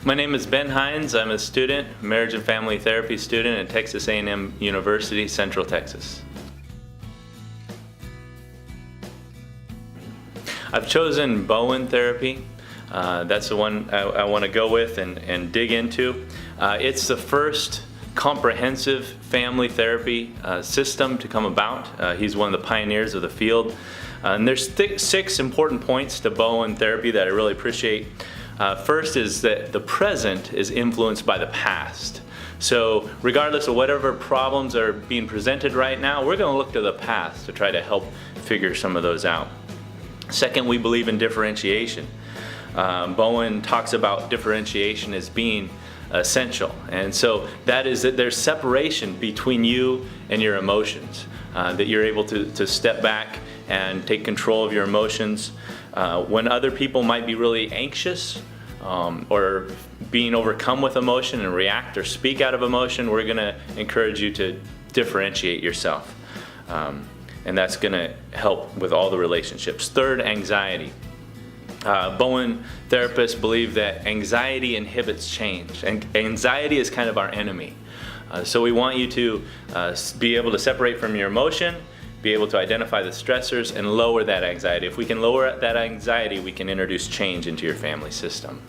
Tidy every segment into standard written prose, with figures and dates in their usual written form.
My name is Ben Hines. I'm a student, marriage and family therapy student at Texas A&M University, Central Texas. I've chosen Bowen therapy. That's the one I want to go with and dig into. It's the first comprehensive family therapy system to come about. He's one of the pioneers of the field. And there's 6 important points to Bowen therapy that I really appreciate. First is that the present is influenced by the past. So regardless of whatever problems are being presented right now, we're going to look to the past to try to help figure some of those out. Second, we believe in differentiation. Bowen talks about differentiation as being essential, and so that is that there's separation between you and your emotions, that you're able to step back and take control of your emotions. When other people might be really anxious or being overcome with emotion and react or speak out of emotion, we're going to encourage you to differentiate yourself. And that's going to help with all the relationships. Third, anxiety. Bowen therapists believe that anxiety inhibits change, and anxiety is kind of our enemy. So we want you to be able to separate from your emotion, be able to identify the stressors, and lower that anxiety. If we can lower that anxiety, we can introduce change into your family system.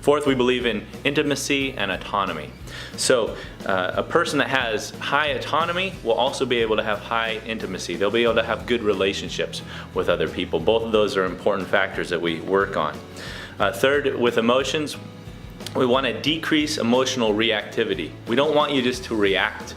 Fourth, we believe in intimacy and autonomy. So a person that has high autonomy will also be able to have high intimacy. They'll be able to have good relationships with other people. Both of those are important factors that we work on. Third, with emotions, we want to decrease emotional reactivity. We don't want you just to react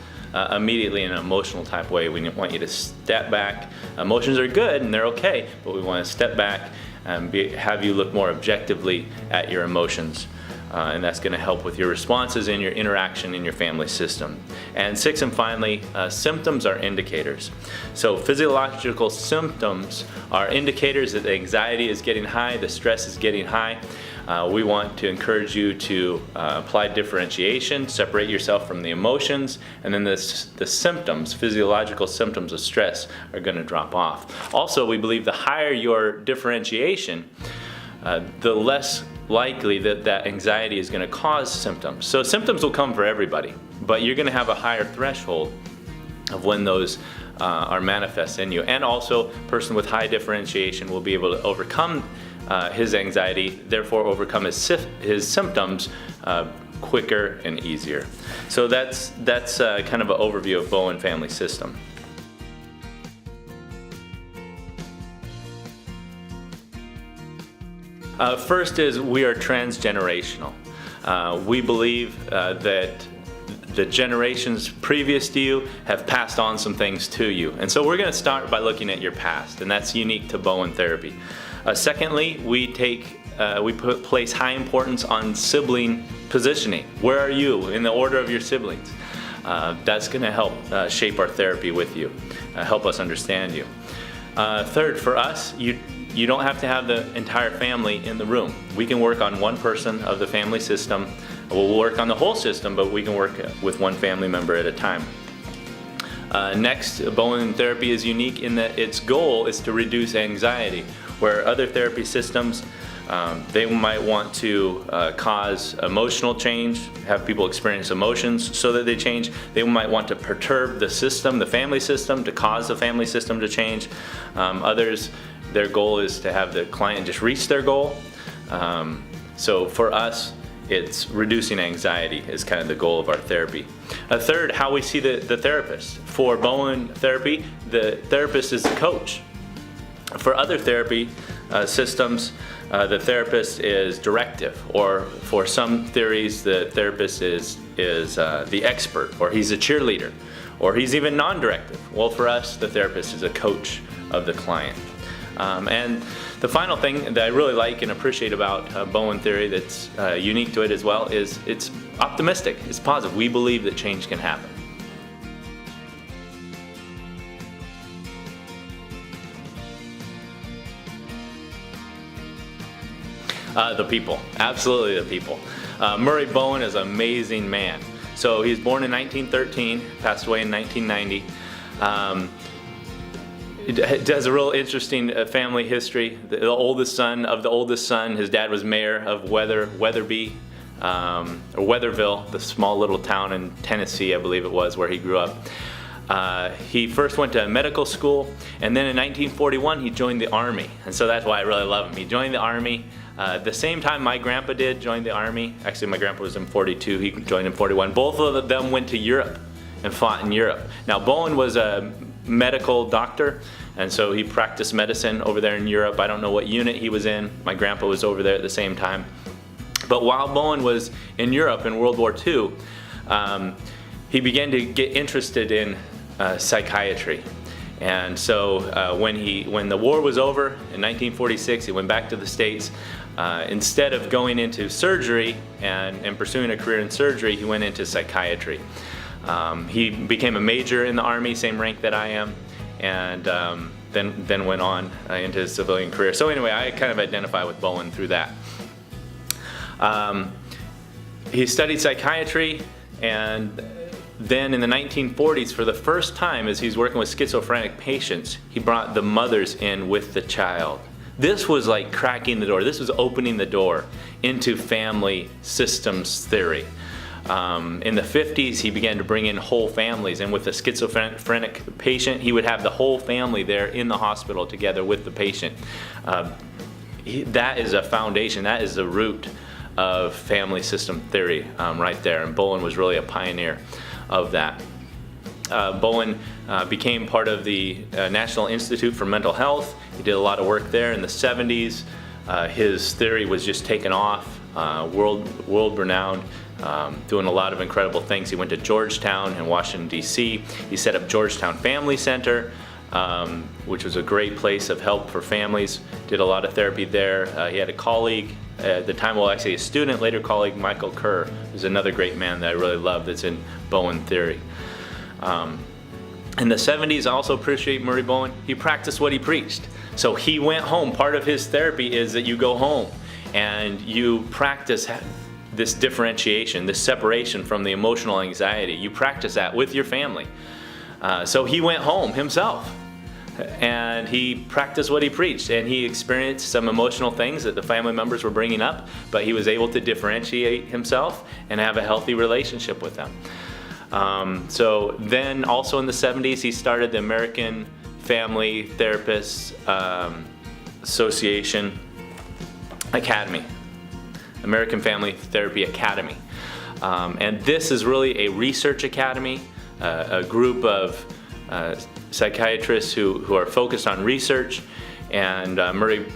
immediately in an emotional type way. We want you to step back. Emotions are good and they're okay, but we want to step back and have you look more objectively at your emotions. And that's going to help with your responses and your interaction in your family system. And 6, and finally, symptoms are indicators. So physiological symptoms are indicators that the anxiety is getting high, the stress is getting high. We want to encourage you to apply differentiation, separate yourself from the emotions, and then the symptoms, physiological symptoms of stress, are going to drop off. Also, we believe the higher your differentiation, the less likely that anxiety is going to cause symptoms. So symptoms will come for everybody, but you're going to have a higher threshold of when those are manifest in you. And also, a person with high differentiation will be able to overcome his anxiety, therefore overcome his symptoms quicker and easier. So that's kind of an overview of Bowen Family System. First is we are transgenerational. We believe that the generations previous to you have passed on some things to you. And so we're going to start by looking at your past, and that's unique to Bowen therapy. Secondly, we place high importance on sibling positioning. Where are you in the order of your siblings? That's going to help shape our therapy with you, help us understand you. Third, for us, you don't have to have the entire family in the room. We can work on one person of the family system. We'll work on the whole system, but we can work with one family member at a time. Next, Bowen therapy is unique in that its goal is to reduce anxiety, where other therapy systems, they might want to cause emotional change, have people experience emotions so that they change. They might want to perturb the system, the family system, to cause the family system to change. Others, their goal is to have the client just reach their goal. So for us, it's reducing anxiety is kind of the goal of our therapy. Third, how we see the therapist. For Bowen therapy, the therapist is the coach. For other therapy systems, the therapist is directive, or for some theories, the therapist is the expert, or he's a cheerleader, or he's even non-directive. Well, for us, the therapist is a coach of the client. And the final thing that I really like and appreciate about Bowen theory that's unique to it as well is it's optimistic, it's positive. We believe that change can happen. The people, absolutely the people. Murray Bowen is an amazing man. So he was born in 1913, passed away in 1990. It has a real interesting family history. The oldest son of the oldest son, his dad was mayor of Weatherby, or Weatherville, the small little town in Tennessee, I believe it was, where he grew up. He first went to medical school, and then in 1941 he joined the Army, and so that's why I really love him. He joined the Army the same time my grandpa did, joined the Army. Actually, my grandpa was in 42, he joined in 41. Both of them went to Europe and fought in Europe. Now, Bowen was a medical doctor, and so he practiced medicine over there in Europe. I don't know what unit he was in. My grandpa was over there at the same time. But while Bowen was in Europe in World War II, he began to get interested in psychiatry. And so when the war was over in 1946, he went back to the States. Instead of going into surgery and pursuing a career in surgery, he went into psychiatry. He became a major in the Army, same rank that I am, and then went on into his civilian career. So anyway, I kind of identify with Bowen through that. He studied psychiatry, and then in the 1940s, for the first time, as he's working with schizophrenic patients, he brought the mothers in with the child. This was like cracking the door. This was opening the door into family systems theory. In the 50s, he began to bring in whole families, and with a schizophrenic patient, he would have the whole family there in the hospital together with the patient. That is a foundation, that is the root of family system theory right there, and Bowen was really a pioneer of that. Bowen became part of the National Institute for Mental Health. He did a lot of work there in the 70s. His theory was just taken off, world renowned, doing a lot of incredible things. He went to Georgetown in Washington, D.C. He set up Georgetown Family Center, which was a great place of help for families. Did a lot of therapy there. He had a colleague at the time, well, actually a student, later colleague, Michael Kerr, who's another great man that I really love that's in Bowen theory. In the 70s, I also appreciate Murray Bowen. He practiced what he preached. So he went home. Part of his therapy is that you go home and you practice this differentiation, this separation from the emotional anxiety. You practice that with your family. So he went home himself, and he practiced what he preached, and he experienced some emotional things that the family members were bringing up, but he was able to differentiate himself and have a healthy relationship with them. So then also in the 70s, he started the American Family Therapists Association Academy, American Family Therapy Academy. And this is really a research academy, a group of psychiatrists who are focused on research, and Murray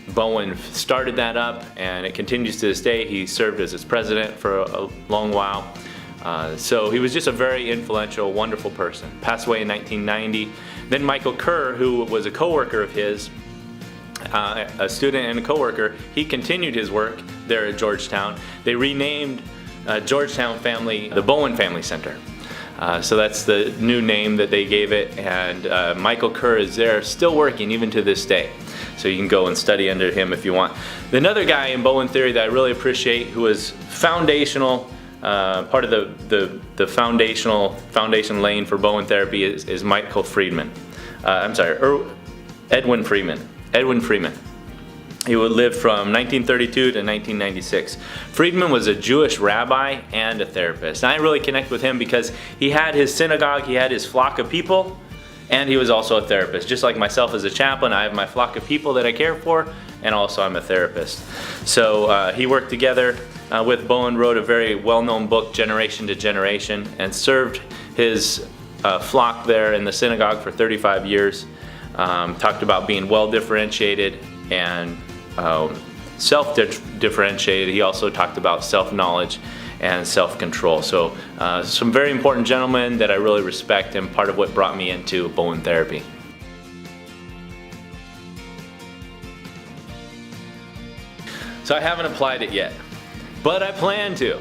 Bowen started that up, and it continues to this day. He served as its president for a long while. So he was just a very influential, wonderful person. Passed away in 1990. Then Michael Kerr, who was a co-worker of his, a student and a co-worker, he continued his work there at Georgetown. They renamed Georgetown Family the Bowen Family Center. So that's the new name that they gave it, and Michael Kerr is there still working even to this day. So you can go and study under him if you want. Another guy in Bowen theory that I really appreciate, who was foundational, part of the foundation lane for Bowen therapy is Michael Friedman. Edwin Friedman. Edwin Friedman. He would live from 1932 to 1996. Friedman was a Jewish rabbi and a therapist. And I really connect with him because he had his synagogue, he had his flock of people, and he was also a therapist. Just like myself as a chaplain, I have my flock of people that I care for, and also I'm a therapist. So he worked together with Bowen, wrote a very well-known book, Generation to Generation, and served his flock there in the synagogue for 35 years. Talked about being well-differentiated and self-differentiated. He also talked about self-knowledge and self-control. So some very important gentlemen that I really respect, and part of what brought me into Bowen therapy. So I haven't applied it yet, but I plan to.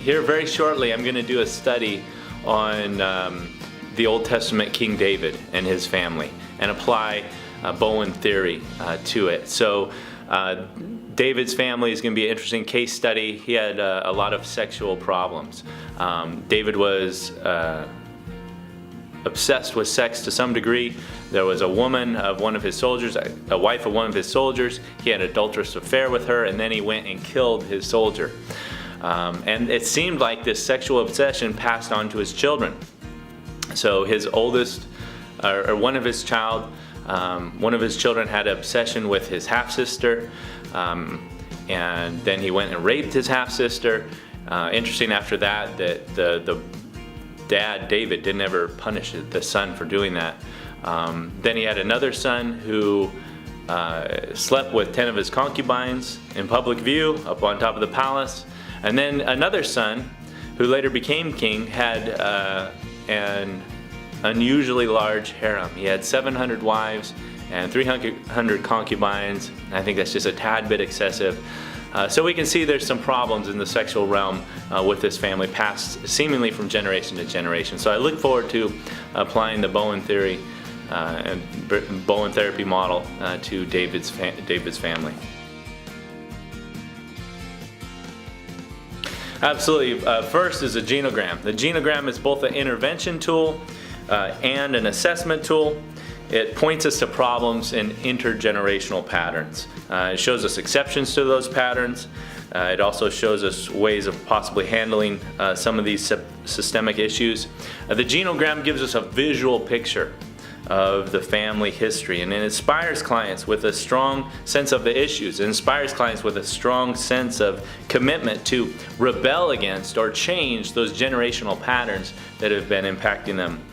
Here very shortly I'm going to do a study on the Old Testament King David and his family and apply Bowen theory to it. So David's family is going to be an interesting case study. He had a lot of sexual problems. David was obsessed with sex to some degree. There was a woman of one of his soldiers, a wife of one of his soldiers. He had an adulterous affair with her, and then he went and killed his soldier. And it seemed like this sexual obsession passed on to his children. So his oldest, or one of his children had an obsession with his half-sister, and then he went and raped his half-sister. Interesting after that the dad, David, didn't ever punish the son for doing that. Then he had another son who slept with 10 of his concubines in public view up on top of the palace. And then another son, who later became king, had an unusually large harem. He had 700 wives and 300 concubines. I think that's just a tad bit excessive. So we can see there's some problems in the sexual realm with this family, passed seemingly from generation to generation. So I look forward to applying the Bowen theory and Bowen therapy model to David's family. Absolutely. First is a genogram. The genogram is both an intervention tool and an assessment tool. It points us to problems in intergenerational patterns. It shows us exceptions to those patterns. It also shows us ways of possibly handling some of these systemic issues. The genogram gives us a visual picture of the family history, and it inspires clients with a strong sense of the issues. It inspires clients with a strong sense of commitment to rebel against or change those generational patterns that have been impacting them.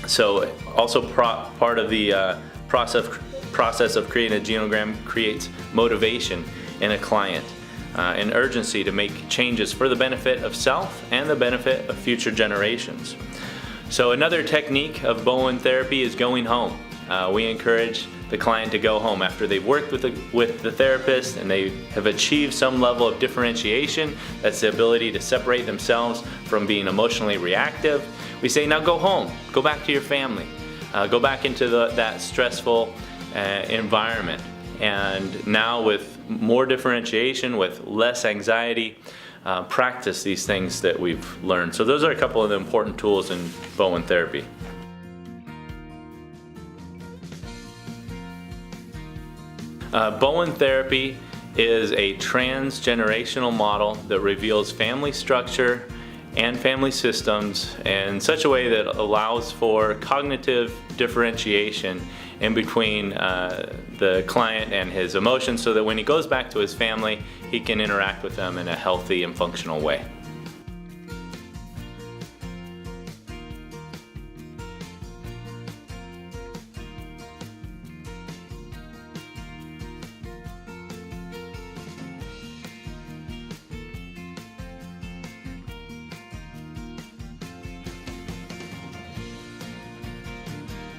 So also part of the process of creating a genogram creates motivation in a client, an urgency to make changes for the benefit of self and the benefit of future generations. So another technique of Bowen therapy is going home. We encourage the client to go home after they've worked with the therapist and they have achieved some level of differentiation. That's the ability to separate themselves from being emotionally reactive. We say, now go home, go back to your family, go back into that stressful environment. And now with more differentiation, with less anxiety, practice these things that we've learned. So those are a couple of the important tools in Bowen therapy. Bowen therapy is a transgenerational model that reveals family structure and family systems in such a way that allows for cognitive differentiation in between the client and his emotions, so that when he goes back to his family, he can interact with them in a healthy and functional way.